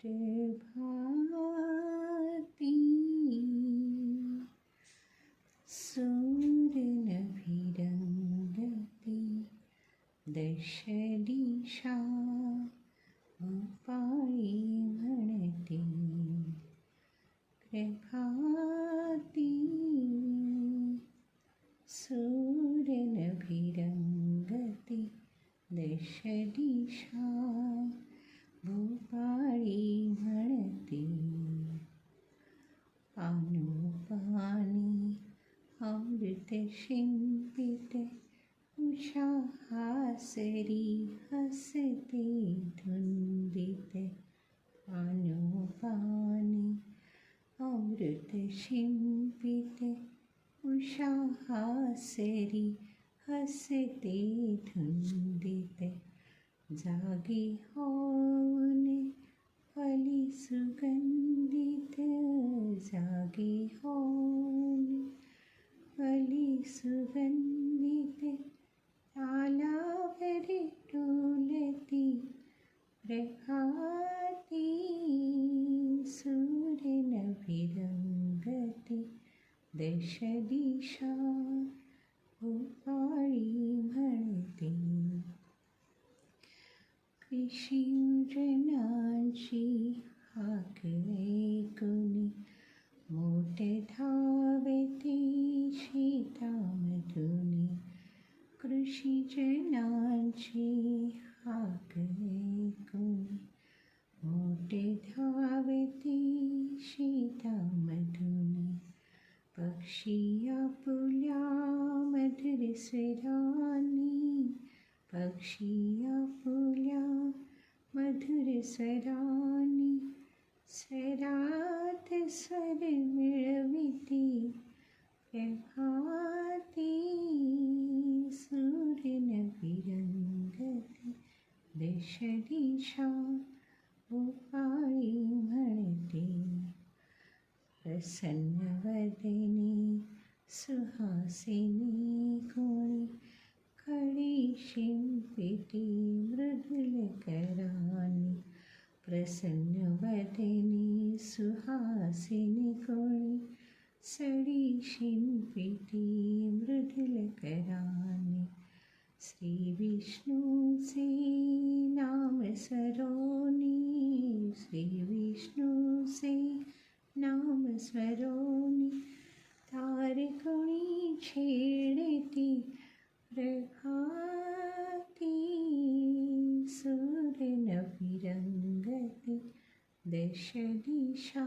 प्रभाती सूर्यनभिरङ्गति दशदिशा भूपाळी म्हणते प्रभाती सूर्यनभिरङ्गति दशदिशा भूपाळी म्हणते पानोपानी अमृत शिंपित उषा हासरी हसते धुंदित पानोपानी अमृत शिंपित उषा हासरी हसते धुंदित जागी होऊन फली सुगंधित जागी होऊन फली सुगंधित तालावर डोलती प्रभाती सूर्यनभिरङ्गति दशदिशा भूपाळी म्हणते कृषीजनांची हाक ऐकून मोठ धावते शेतामधून कृषीजनांची हाक ऐकून मोठ धावते शेतामधून पक्षी आपुल्या मधुर स्वरांनी पक्षी आपुल्या मधुर स्वरांनी स्वरात स्वर मिळविते प्रभाती सूर्यनभिरङ्गति दशदिशा भूपाळी म्हणते प्रसन्नवदने सुहासिनी कोणी कळी शिंपिती मृदुल करानी प्रसन्नवदने सुहासिनी कोणी सळी शिंपिती मृदुल करानी श्री विष्णूचे नाम सरोनी श्री विष्णूचे नाम स्मरोनी तारकुणी छेडती प्रभाती सूर्यनभिरङ्गति दशदिशा